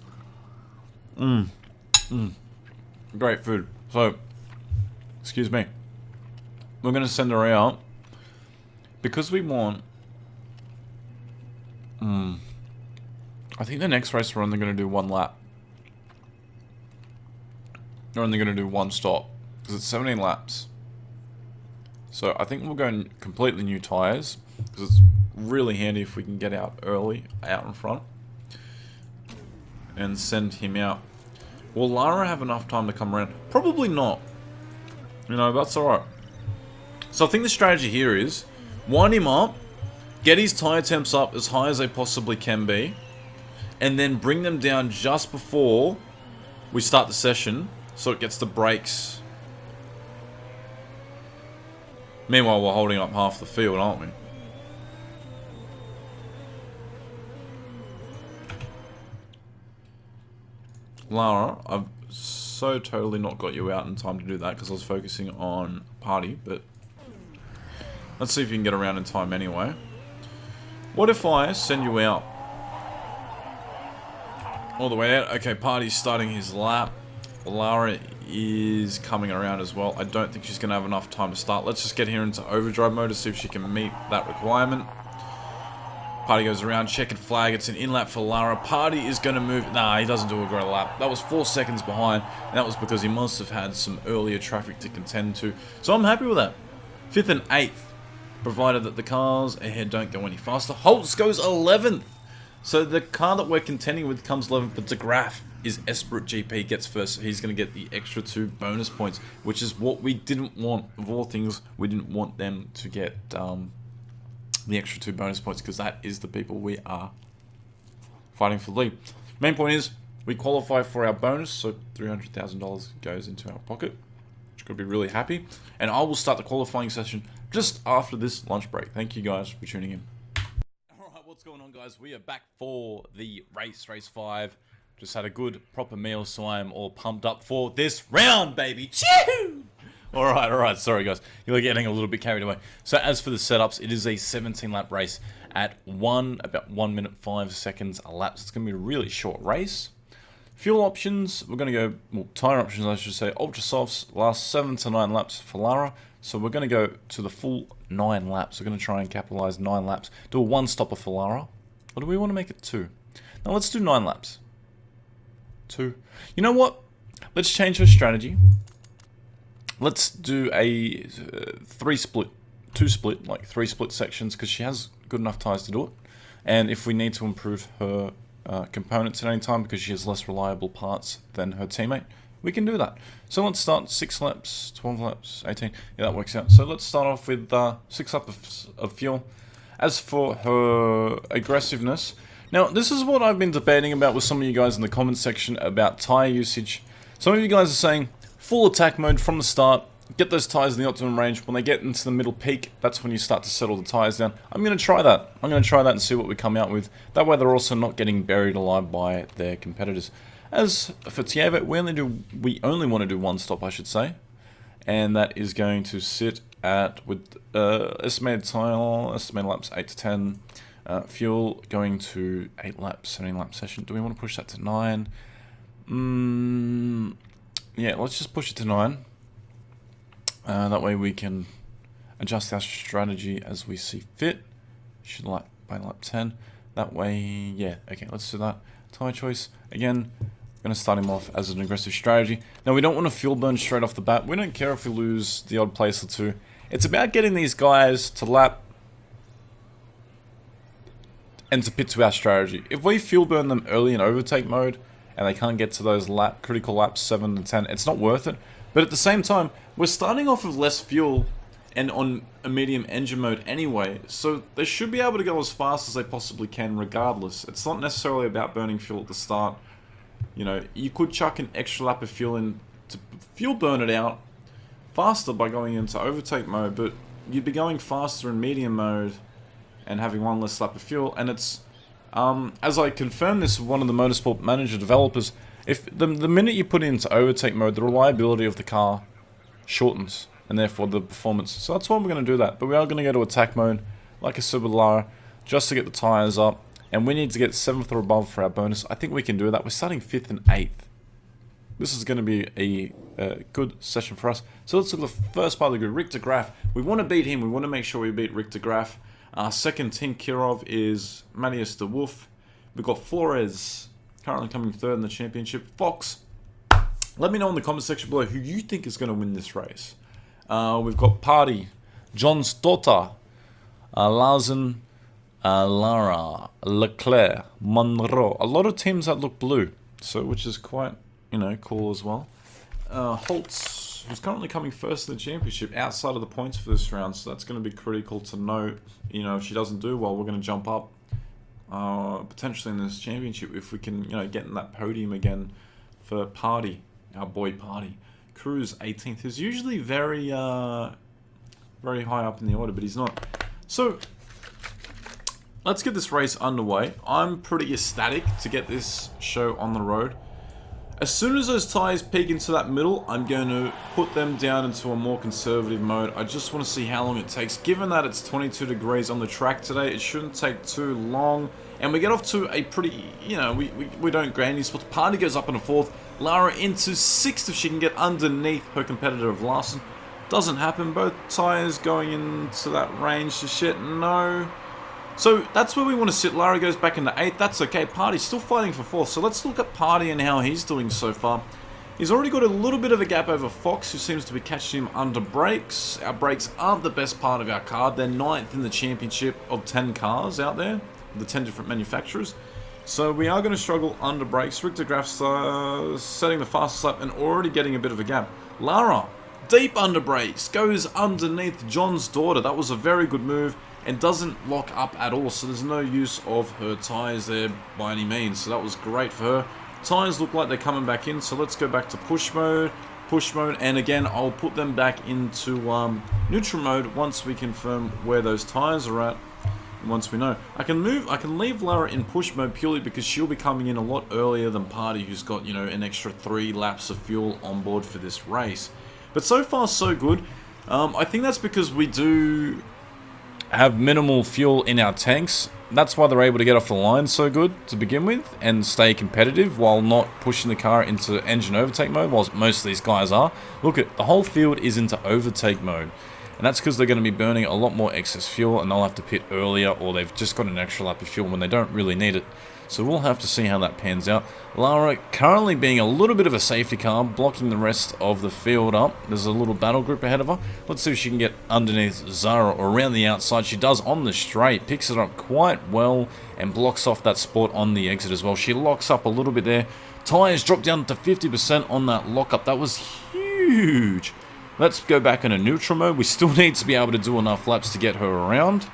Great food. So, excuse me. We're going to send her out. Because we want... I think the next race we're only going to do one lap. We're only going to do one stop. Because it's 17 laps. So I think we'll go completely new tyres, because it's really handy if we can get out early, out in front, and send him out. Will Lara have enough time to come around? Probably not. You know, that's alright. So I think the strategy here is, wind him up, get his tyre temps up as high as they possibly can be, and then bring them down just before we start the session, so it gets the brakes. Meanwhile, we're holding up half the field, aren't we? Lara, I've so totally not got you out in time to do that because I was focusing on Party, but let's see if you can get around in time anyway. What if I send you out? All the way out? Okay, Party's starting his lap. Lara is coming around as well. I don't think she's going to have enough time to start. Let's just get here into overdrive mode to see if she can meet that requirement. Party goes around, checkered flag. It's an in-lap for Lara. Party is going to move... Nah, he doesn't do a great lap. That was 4 seconds behind, and that was because he must have had some earlier traffic to contend to. So I'm happy with that. 5th and 8th, provided that the cars ahead don't go any faster. Holtz goes 11th. So the car that we're contending with comes 11th, but DeGraff is Esprit GP gets first, so he's going to get the extra 2 bonus points, which is what we didn't want. Of all things, we didn't want them to get the extra 2 bonus points, because that is the people we are fighting for the lead. Main point is, we qualify for our bonus, so $300,000 goes into our pocket, which could be really happy. And I will start the qualifying session just after this lunch break. Thank you guys for tuning in. Alright, what's going on, guys? We are back for the race 5. Just had a good, proper meal, so I am all pumped up for this round, baby. Choo! Alright, sorry guys. You're getting a little bit carried away. So as for the setups, it is a 17-lap race at about 1 minute 5 seconds a lap. So it's going to be a really short race. Fuel options, we're going to go, well, tyre options I should say, ultra softs, last 7 to 9 laps for Lara. So we're going to go to the full 9 laps. We're going to try and capitalize 9 laps. Do a 1-stopper for Lara. Or do we want to make it 2? Now let's do 9 laps. 2. You know what? Let's change her strategy. Let's do a 3 split, 2 split, like 3 split sections, because she has good enough tyres to do it. And if we need to improve her components at any time because she has less reliable parts than her teammate, we can do that. So let's start 6 laps, 12 laps, 18. Yeah, that works out. So let's start off with 6 laps of fuel. As for her aggressiveness, now this is what I've been debating about with some of you guys in the comment section about tyre usage. Some of you guys are saying full attack mode from the start, get those tyres in the optimum range. When they get into the middle peak, that's when you start to settle the tyres down. I'm going to try that. I'm going to try that and see what we come out with. That way they're also not getting buried alive by their competitors. As for Tiavet, we only want to do one stop, I should say. And that is going to sit at, with estimated time, estimated laps 8 to 10. Fuel going to 8 laps, 17 lap session. Do we want to push that to 9? Yeah, let's just push it to 9. That way we can adjust our strategy as we see fit. Should like by lap 10. That way, yeah, okay, let's do that. Tyre choice, again, I'm going to start him off as an aggressive strategy. Now, we don't want to fuel burn straight off the bat. We don't care if we lose the odd place or two. It's about getting these guys to lap and to pit to our strategy. If we fuel burn them early in overtake mode and they can't get to those critical laps 7 and 10, it's not worth it. But at the same time, we're starting off with less fuel and on a medium engine mode anyway, so they should be able to go as fast as they possibly can regardless. It's not necessarily about burning fuel at the start. You know, you could chuck an extra lap of fuel in to fuel burn it out faster by going into overtake mode, but you'd be going faster in medium mode and having one less lap of fuel. And it's, as I confirmed this with one of the Motorsport Manager developers, if the minute you put it into overtake mode, the reliability of the car shortens, and therefore the performance. So that's why we're going to do that. But we are going to go to attack mode, like I said with Lara, just to get the tyres up. And we need to get 7th or above for our bonus. I think we can do that. We're starting 5th and 8th. This is going to be a good session for us. So let's look at the first part of the grid. Richter Graf. We want to beat him. We want to make sure we beat Richter Graf. Our second Team Kirov is Marius de Wolf. We've got Flores, currently coming 3rd in the championship. Fox. Let me know in the comment section below who you think is going to win this race. We've got Party, John's daughter, Larsen, Lara, Leclerc, Monroe. A lot of teams that look blue, so which is quite, you know, cool as well. Holtz, who's currently coming 1st in the championship, outside of the points for this round, so that's going to be critical to note. You know, if she doesn't do well, we're going to jump up potentially in this championship if we can, you know, get in that podium again for Party, our boy Party. Cruz 18th is usually very very high up in the order, but he's not. So let's get this race underway. I'm pretty ecstatic to get this show on the road. As soon as those tyres peak into that middle, I'm going to put them down into a more conservative mode. I just want to see how long it takes. Given that it's 22 degrees on the track today, it shouldn't take too long. And we get off to a pretty, you know, we don't grab any spots. Party goes up in a 4th. Lara into 6th if she can get underneath her competitor of Larsen. Doesn't happen. Both tyres going into that range to shit. No. So that's where we want to sit. Lara goes back into 8th. That's okay. Party's still fighting for 4th. So let's look at Party and how he's doing so far. He's already got a little bit of a gap over Fox, who seems to be catching him under brakes. Our brakes aren't the best part of our car. They're 9th in the championship of 10 cars out there, the 10 different manufacturers. So we are going to struggle under brakes. Richter Graf's setting the fastest lap and already getting a bit of a gap. Lara, deep under brakes, goes underneath John's daughter. That was a very good move and doesn't lock up at all. So there's no use of her tyres there by any means. So that was great for her. Tyres look like they're coming back in. So let's go back to push mode. And again, I'll put them back into neutral mode once we confirm where those tyres are at. Once we know, I can leave Lara in push mode purely because she'll be coming in a lot earlier than Party, who's got, you know, an extra 3 laps of fuel on board for this race. But so far so good. I think that's because we do have minimal fuel in our tanks. That's why they're able to get off the line so good to begin with and stay competitive while not pushing the car into engine overtake mode, whilst most of these guys are. Look at the whole field is into overtake mode. And that's because they're going to be burning a lot more excess fuel and they'll have to pit earlier, or they've just got an extra lap of fuel when they don't really need it. So we'll have to see how that pans out. Lara currently being a little bit of a safety car, blocking the rest of the field up. There's a little battle group ahead of her. Let's see if she can get underneath Zara or around the outside. She does on the straight, picks it up quite well and blocks off that spot on the exit as well. She locks up a little bit there. Tyres drop down to 50% on that lockup. That was huge. Let's go back into neutral mode. We still need to be able to do enough laps to get her around.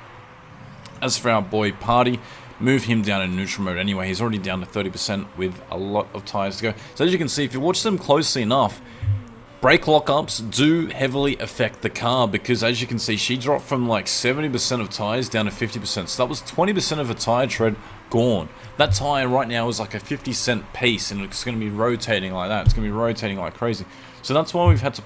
As for our boy Party, move him down in neutral mode anyway. He's already down to 30% with a lot of tyres to go. So as you can see, if you watch them closely enough, brake lockups do heavily affect the car because, as you can see, she dropped from like 70% of tires down to 50%. So that was 20% of her tire tread gone. That tire right now is like a 50-cent piece, and it's going to be rotating like that. It's going to be rotating like crazy. So that's why we've had to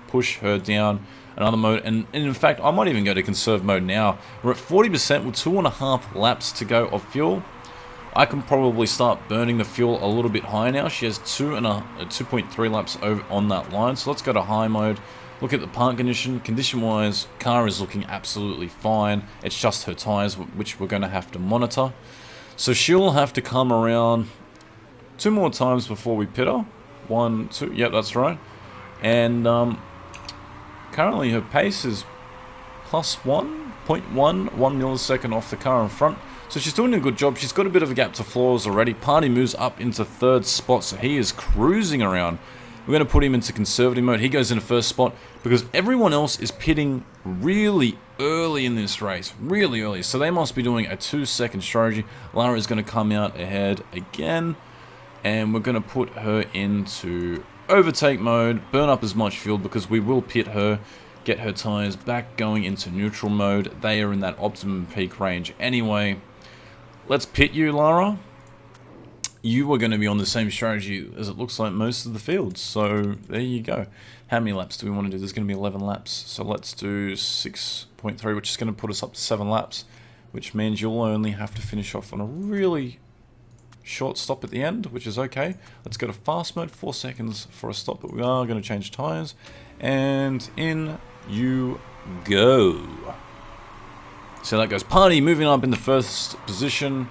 push her down another mode. And in fact, I might even go to conserve mode now. We're at 40% with 2.5 laps to go of fuel. I can probably start burning the fuel a little bit higher now. She has 2.3 laps over on that line. So let's go to high mode. Look at the part condition. Condition-wise, car is looking absolutely fine. It's just her tires, which we're going to have to monitor. So she'll have to come around 2 more times before we pit her. 1, 2, yep, that's right. And currently her pace is plus 1.11 millisecond off the car in front. So she's doing a good job. She's got a bit of a gap to floors already. Party moves up into 3rd spot, so he is cruising around. We're going to put him into conservative mode. He goes into 1st spot because everyone else is pitting really early in this race. Really early. So they must be doing a 2-second strategy. Lara is going to come out ahead again. And we're going to put her into overtake mode. Burn up as much fuel because we will pit her. Get her tires back going into neutral mode. They are in that optimum peak range anyway. Let's pit you, Lara. You are going to be on the same strategy as it looks like most of the fields. So there you go. How many laps do we want to do? There's going to be 11 laps. So let's do 6.3, which is going to put us up to 7 laps, which means you'll only have to finish off on a really short stop at the end, which is okay. Let's go to fast mode, 4 seconds for a stop, but we are going to change tires. And in you go. So that goes Party moving up in the 1st position.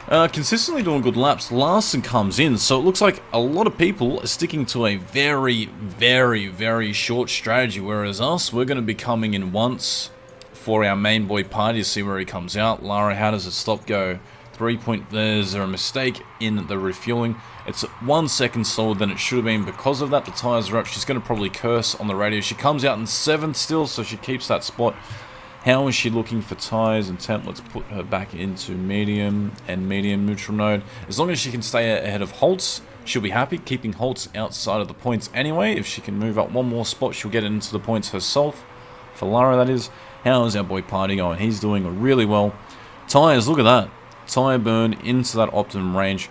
Consistently doing good laps. Larson comes in, so it looks like a lot of people are sticking to a very, very, very short strategy, whereas us, we're going to be coming in once for our main boy Party to see where he comes out. Lara, how does the stop go? 3 point, there's a mistake in the refueling. It's 1 second slower than it should have been. Because of that, the tires are up. She's going to probably curse on the radio. She comes out in 7th still, so she keeps that spot. How is she looking for tires and temp? Let's put her back into medium and medium neutral mode. As long as she can stay ahead of Holtz, she'll be happy. Keeping Holtz outside of the points anyway. If she can move up 1 more spot, she'll get into the points herself. For Lara, that is. How is our boy Party going? He's doing really well. Tires, look at that. Tire burn into that optimum range.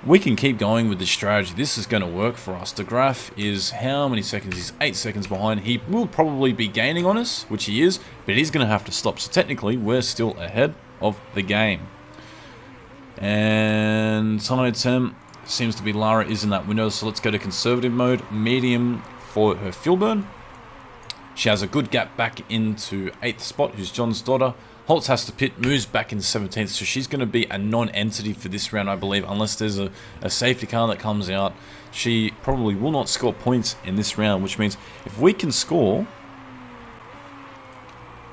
We can keep going with this strategy. This is going to work for us. De Graaf is how many seconds? He's 8 seconds behind. He will probably be gaining on us, which he is, but he's going to have to stop. So technically, we're still ahead of the game. And tire temp seems to be Lara is in that window, so let's go to conservative mode. Medium for her fuel burn. She has a good gap back into 8th spot, who's John's daughter. Holtz has to pit, moves back in 17th, so she's going to be a non-entity for this round, I believe, unless there's a safety car that comes out. She probably will not score points in this round, which means if we can score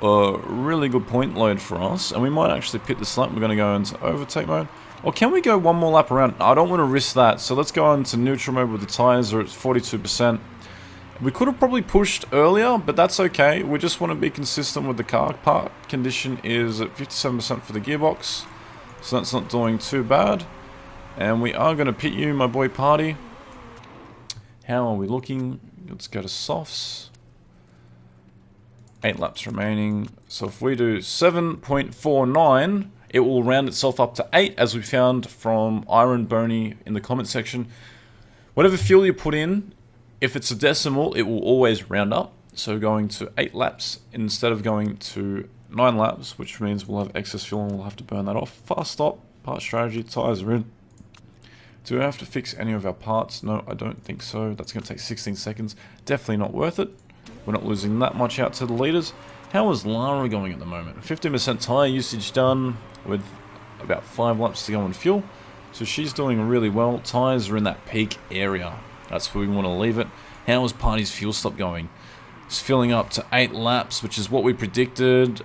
a really good point load for us, and we might actually pit this lap, we're going to go into overtake mode. Or can we go 1 more lap around? I don't want to risk that, so let's go into neutral mode with the tires are at 42%. We could have probably pushed earlier, but that's okay. We just want to be consistent with the car. Part condition is at 57% for the gearbox, so that's not doing too bad. And we are going to pit you, my boy Party. How are we looking? Let's go to softs. 8 laps remaining. So if we do 7.49, it will round itself up to 8, as we found from Iron Boney in the comment section. Whatever fuel you put in, if it's a decimal, it will always round up. So going to 8 laps instead of going to 9 laps, which means we'll have excess fuel and we'll have to burn that off. Fast stop, part strategy, tires are in. Do we have to fix any of our parts? No, I don't think so. That's going to take 16 seconds. Definitely not worth it. We're not losing that much out to the leaders. How is Lara going at the moment? 15% tire usage done with about 5 laps to go on fuel. So she's doing really well. Tires are in that peak area. That's where we want to leave it. How is Party's fuel stop going? It's filling up to 8 laps, which is what we predicted.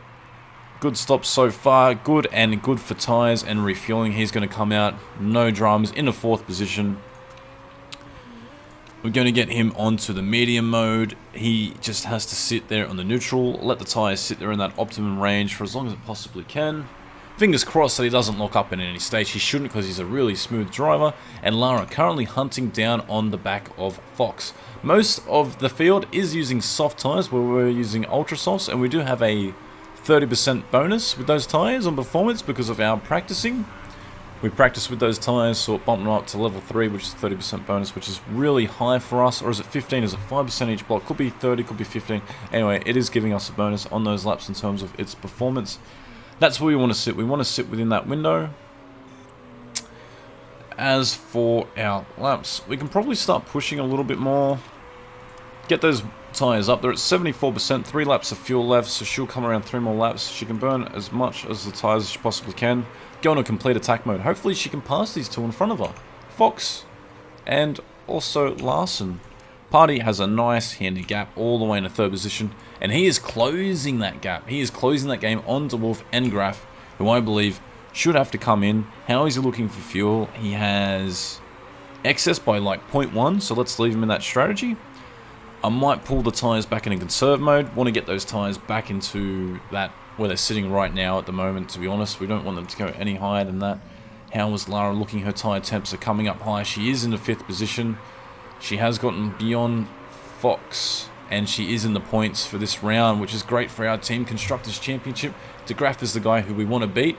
Good stop so far. Good and good for tires and refueling. He's going to come out, no drums, in the 4th position. We're going to get him onto the medium mode. He just has to sit there on the neutral. Let the tires sit there in that optimum range for as long as it possibly can. Fingers crossed that he doesn't lock up in any stage. He shouldn't, because he's a really smooth driver. And Lara currently hunting down on the back of Fox. Most of the field is using soft tyres, where we're using ultra softs, and we do have a 30% bonus with those tyres on performance because of our practicing. We practice with those tyres, so it bumped them up to level 3, which is 30% bonus, which is really high for us. Or is it 15? Is it 5% each block? Could be 30, could be 15. Anyway, it is giving us a bonus on those laps in terms of its performance. That's where we want to sit. We want to sit within that window. As for our laps, we can probably start pushing a little bit more. Get those tyres up. They're at 74%, 3 laps of fuel left, so she'll come around 3 more laps. She can burn as much as the tyres as she possibly can. Go into complete attack mode. Hopefully she can pass these two in front of her. Fox and also Larson. Party has a nice handy gap all the way in a 3rd position, and he is closing that gap. He is closing that game on DeWolf and Graf, who I believe should have to come in. How is he looking for fuel? He has excess by like 0.1, so let's leave him in that strategy. I might pull the tyres back in conserve mode. Want to get those tyres back into that where they're sitting right now at the moment, to be honest. We don't want them to go any higher than that. How is Lara looking? Her tyre temps are coming up high. She is in the 5th position. She has gotten beyond Fox, and she is in the points for this round, which is great for our Team Constructors Championship. De Graaf is the guy who we want to beat.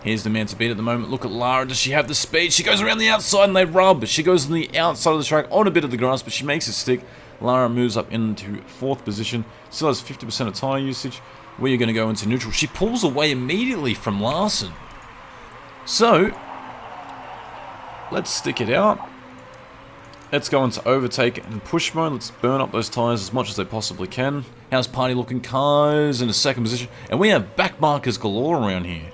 Here's the man to beat at the moment. Look at Lara. Does she have the speed? She goes around the outside and they rub. She goes on the outside of the track on a bit of the grass, but she makes it stick. Lara moves up into 4th position. Still has 50% of tyre usage. We are going to go into neutral. She pulls away immediately from Larson. So, let's stick it out. Let's go into overtake and push mode. Let's burn up those tyres as much as they possibly can. How's Party looking? Cars in a 2nd position. And we have back markers galore around here.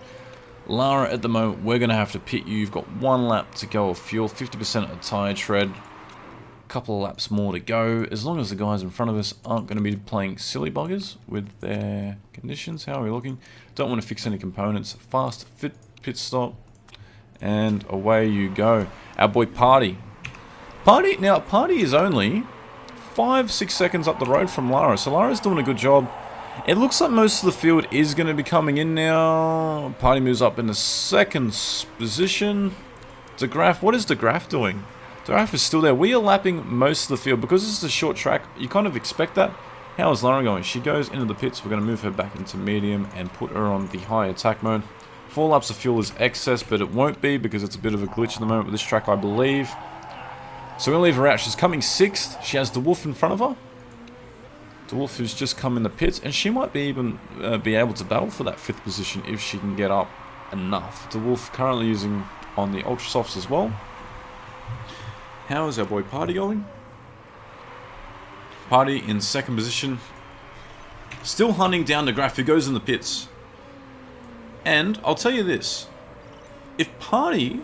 Lara, at the moment, we're going to have to pit you. You've got 1 lap to go of fuel, 50% of tyre tread. A couple of laps more to go. As long as the guys in front of us aren't going to be playing silly buggers with their conditions. How are we looking? Don't want to fix any components. Fast, fit, pit stop. And away you go. Our boy Party. Now, Party is only 5-6 seconds up the road from Lara, so Lara's doing a good job. It looks like most of the field is going to be coming in now. Party moves up in the 2nd position. De Graaf, what is De Graaf doing? De Graaf is still there. We are lapping most of the field. Because this is a short track, you kind of expect that. How is Lara going? She goes into the pits. We're going to move her back into medium and put her on the high attack mode. 4 laps of fuel is excess, but it won't be because it's a bit of a glitch at the moment with this track, I believe. So we're going to leave her out. She's coming 6th. She has DeWolf in front of her. DeWolf who's just come in the pits, and she might be even be able to battle for that 5th position if she can get up enough. DeWolf currently using on the Ultra Softs as well. How is our boy Party going? Party in 2nd position. Still hunting down De Graaf, who goes in the pits. And I'll tell you this. If Party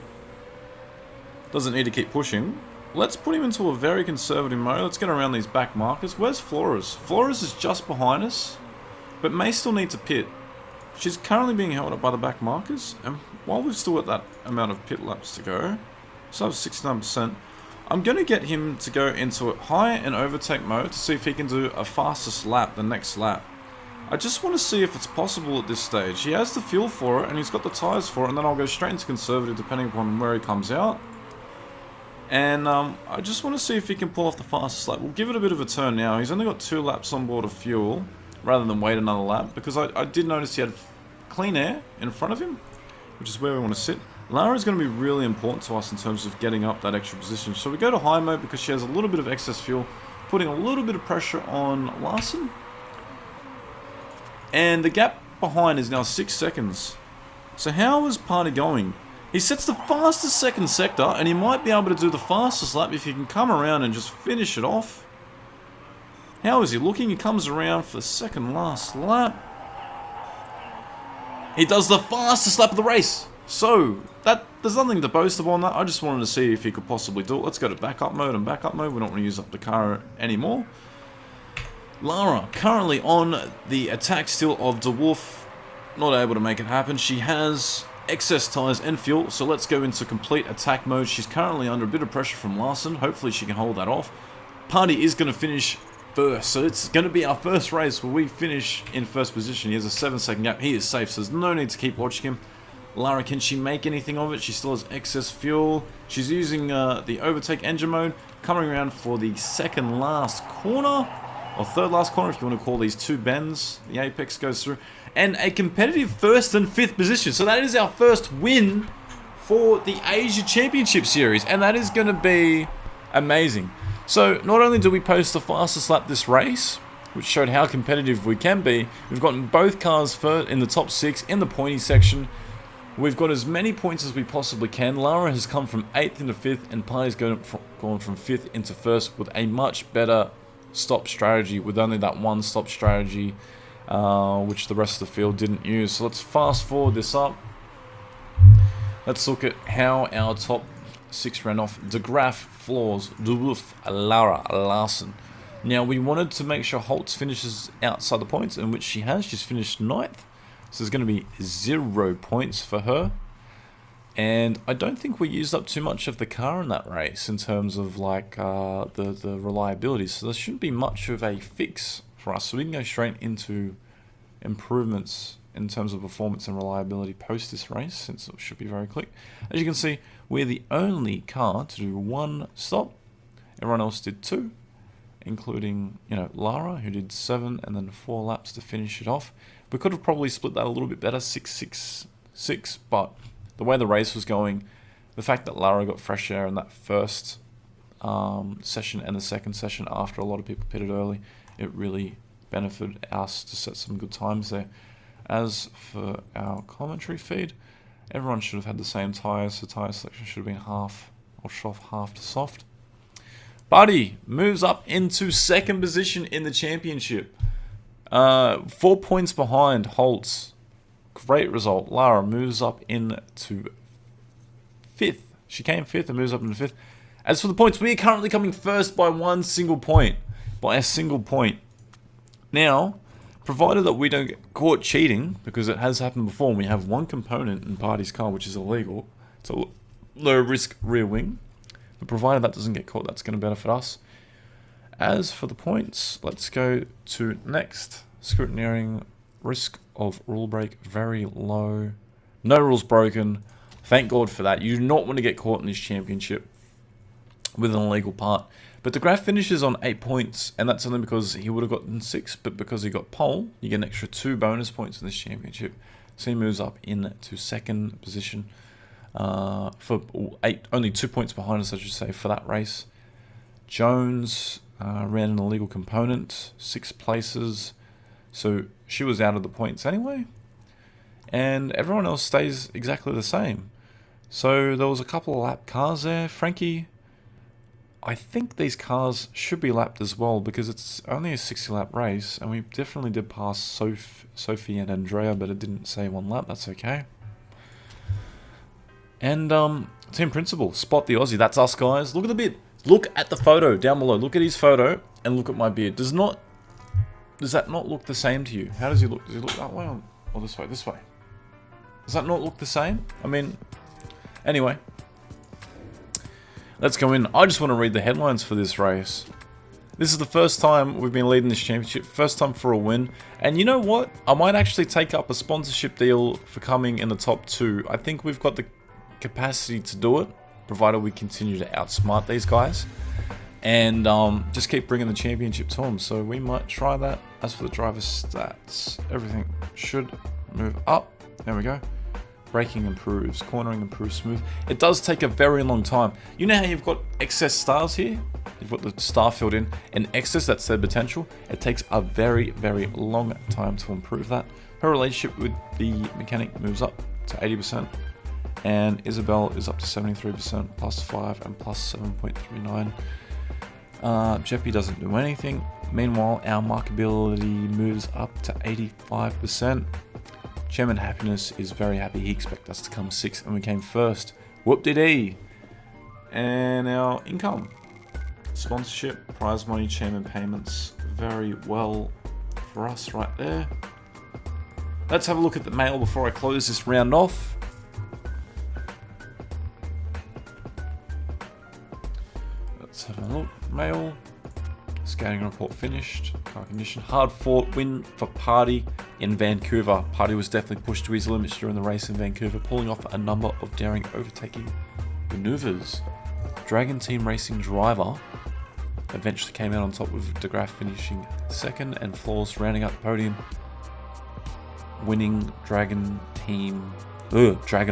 doesn't need to keep pushing, let's put him into a very conservative mode. Let's get around these back markers. Where's Flores? Flores is just behind us, but may still need to pit. She's currently being held up by the back markers, and while we've still got that amount of pit laps to go, so I have 69%, I'm going to get him to go into high and overtake mode to see if he can do a fastest lap the next lap. I just want to see if it's possible at this stage. He has the fuel for it, and he's got the tyres for it, and then I'll go straight into conservative depending upon where he comes out. And I just want to see if he can pull off the fastest lap. We'll give it a bit of a turn now. He's only got 2 laps on board of fuel, rather than wait another lap, because I did notice he had clean air in front of him, which is where we want to sit. Lara is going to be really important to us in terms of getting up that extra position. So we go to high mode because she has a little bit of excess fuel, putting a little bit of pressure on Larson. And the gap behind is now 6 seconds. So how is Party going? He sets the fastest 2nd sector, and he might be able to do the fastest lap if he can come around and just finish it off. How is he looking? He comes around for the 2nd last lap. He does the fastest lap of the race. So, there's nothing to boast about on that. I just wanted to see if he could possibly do it. Let's go to backup mode and backup mode. We don't want to use up the car anymore. Lara, currently on the attack still of DeWolf. Not able to make it happen. She has excess tyres and fuel, so let's go into complete attack mode. She's currently under a bit of pressure from Larson. Hopefully she can hold that off. Party is going to finish first. So it's going to be our first race where we finish in first position. He has a 7-second gap. He is safe, so there's no need to keep watching him. Lara, can she make anything of it? She still has excess fuel. She's using the overtake engine mode, coming around for the second last corner, or third last corner if you want to call these two bends. The apex goes through. And a competitive first and fifth position. So that is our first win for the Asia Championship Series, and that is going to be amazing. So not only do we post the fastest lap this race, which showed how competitive we can be, we've gotten both cars in the top 6 in the pointy section. We've got as many points as we possibly can. Lara has come from 8th into 5th, and Pi's gone from 5th into 1st with a much better stop strategy, with only that one stop strategy, which the rest of the field didn't use. So let's fast forward this up. Let's look at how our top 6 ran off. De Graaf, Floors, De Wolf, Lara, Larsen. Now, we wanted to make sure Holtz finishes outside the points, in which she has. She's finished 9th. So there's going to be 0 points for her. And I don't think we used up too much of the car in that race in terms of like the reliability. So there shouldn't be much of a fix for us. So we can go straight into improvements in terms of performance and reliability post this race, since it should be very quick. As you can see, we're the only car to do 1 stop. Everyone else did 2, including, you know, Lara, who did 7 and then 4 laps to finish it off. We could have probably split that a little bit better, 6-6-6, but the way the race was going, the fact that Lara got fresh air in that first session and the second session after a lot of people pitted early, it really benefited us to set some good times there. As for our commentary feed, everyone should have had the same tyres, so tyre selection should have been half to soft. Buddy moves up into 2nd position in the championship. 4 points behind Holtz. Great result. Lara moves up into 5th. She came 5th and moves up into 5th. As for the points, we are currently coming first by one single point. By a single point. Now, provided that we don't get caught cheating, because it has happened before, and we have one component in Party's car which is illegal. It's a low risk rear wing. But provided that doesn't get caught, that's going to benefit us. As for the points, let's go to next. Scrutineering, risk of rule break, very low. No rules broken. Thank God for that. You do not want to get caught in this championship with an illegal part. But De Graaf finishes on 8 points, and that's only because he would have gotten 6, but because he got pole, you get an extra 2 bonus points in this championship. So he moves up into 2nd position for only 2 points behind us, I should say, for that race. Jones ran an illegal component, 6 places, so she was out of the points anyway. And everyone else stays exactly the same. So there was a couple of lap cars there. Frankie, I think these cars should be lapped as well, because it's only a 60 lap race, and we definitely did pass Sophie and Andrea, but it didn't say 1 lap. That's okay. And team principal, Spot the Aussie. That's us, guys. Look at the beard. Look at the photo down below. Look at his photo and look at my beard. Does that not look the same to you? How does he look? Does he look that way or this way? This way. Does that not look the same? I mean, anyway. Let's go in. I just want to read the headlines for this race. This is the first time we've been leading this championship. First time for a win. And you know what? I might actually take up a sponsorship deal for coming in the top 2. I think we've got the capacity to do it, provided we continue to outsmart these guys. And just keep bringing the championship to them. So we might try that. As for the driver's stats, everything should move up. There we go. Braking improves, cornering improves smooth. It does take a very long time. You know how you've got excess stars here? You've got the star filled in, and excess, that's their potential. It takes a very, very long time to improve that. Her relationship with the mechanic moves up to 80%, and Isabel is up to 73%, plus 5 and plus 7.39. Jeppy doesn't do anything. Meanwhile, our markability moves up to 85%. Chairman Happiness is very happy. He expected us to come 6th, and we came 1st. Whoop-de-dee! And our income. Sponsorship, prize money, chairman payments. Very well for us right there. Let's have a look at the mail before I close this round off. Let's have a look. Mail. Scouting report finished. Car condition. Hard fought win for Party in Vancouver. Party was definitely pushed to his limits during the race in Vancouver, pulling off a number of daring overtaking maneuvers. Dragon Team Racing driver eventually came out on top, with DeGraff finishing second and Flawless rounding up the podium, winning Dragon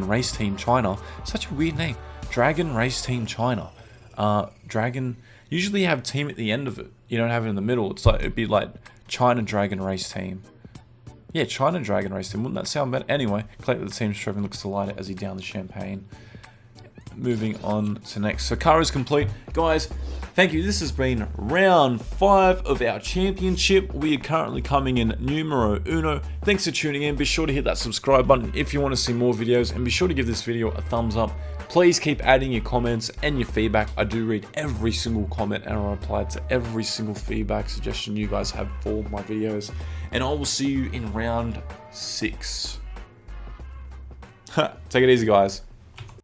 Race Team China. Such a weird name. Dragon Race Team China. Dragon usually have team at the end of it. You don't have it in the middle. It's like, it'd be like China Dragon Race Team. Yeah, China Dragon Race Team. Wouldn't that sound better? Anyway, collect the team's trophy, looks to light it as he downed the champagne. Moving on to next. So car is complete. Guys, thank you. This has been round 5 of our championship. We are currently coming in numero uno. Thanks for tuning in. Be sure to hit that subscribe button if you want to see more videos, and be sure to give this video a thumbs up. Please keep adding your comments and your feedback. I do read every single comment and I reply to every single feedback suggestion you guys have for my videos. And I will see you in round 6. Take it easy, guys.